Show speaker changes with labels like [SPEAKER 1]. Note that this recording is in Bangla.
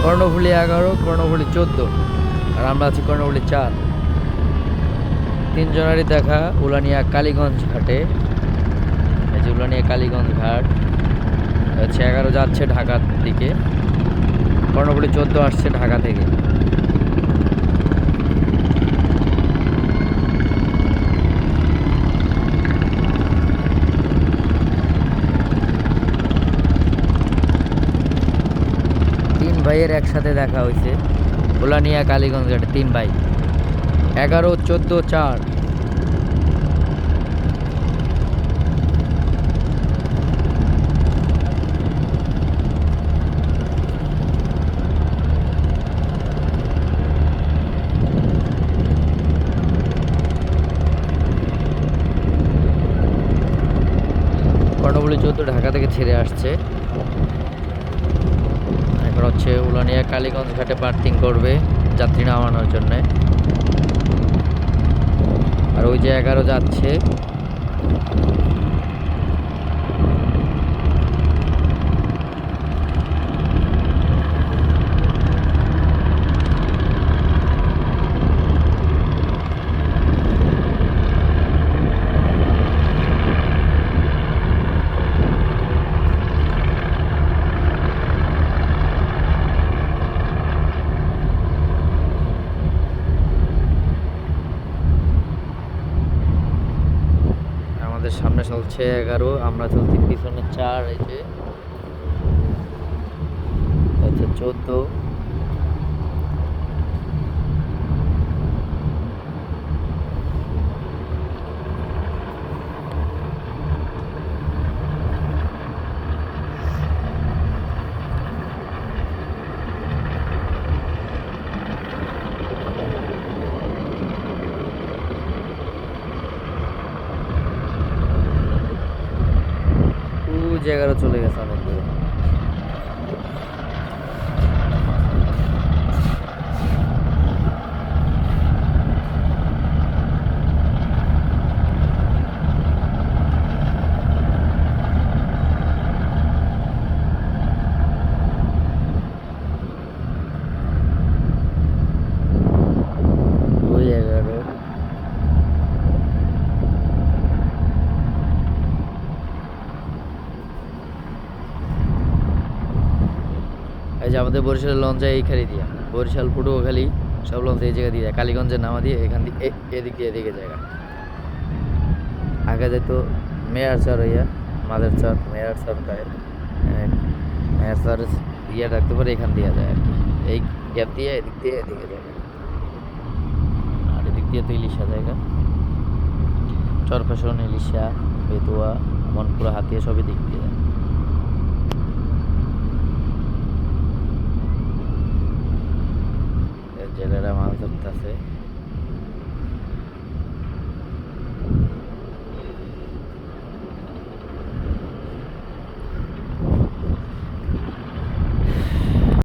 [SPEAKER 1] কর্ণফুলী 11, কর্ণফুলী 14, আর আমরা আছি কর্ণফুলী 4। তিনজনেরই দেখা উলানিয়া কালীগঞ্জ ঘাটে। এই যে উলানিয়া কালীগঞ্জ ঘাট হচ্ছে 11 যাচ্ছে ঢাকার দিকে, কর্ণফুলী 14 আসছে ঢাকা থেকে। তিন ভাইয়ের একসাথে দেখা হয়েছে উলানিয়া কালীগঞ্জ ঘাটে, 3 ভাই, 11, 14, 4। কর্ণফুলী 14 ঢাকা থেকে ছেড়ে আসছে, এখন হচ্ছে উলানিয়া কালীগঞ্জ ঘাটে পার্কিং করবে যাত্রী নামানোর জন্য। আর ওই যে 11 যাচ্ছে, আমাদের সামনে চলছে 11, আমরা চলছি পিছনে 4। এই যে হচ্ছে 14। ওই যে 11 চলে গেছে অনেক দূরে। ওই 11। এই যে আমাদের বরিশালের লঞ্চ যায় এইখানে দিয়া, বরিশাল পটুয়াখালী সব লঞ্চ এই জায়গা দিয়ে যায়, কালীগঞ্জের নামা দিয়ে এখান দিয়ে এদিক দিয়ে এদিকে জায়গা। আগে যেত মেয়ার চর হইয়া মাদের চর, মেয়ার চর তাই মেয়ার চর ইয়ে রাখতে পারে, এখান দিয়ে যায় আর কি, এই গ্যাপ দিয়ে এদিক দিয়ে এদিকে যায়। আর এদিক দিয়ে তো ইলিশা জায়গা, চরফেশন, ইলিশা, বেতুয়া, মনপুরা, হাতিয়া সবই দিক দিয়ে যায়। জেলেরা মাছ ধরতেছে।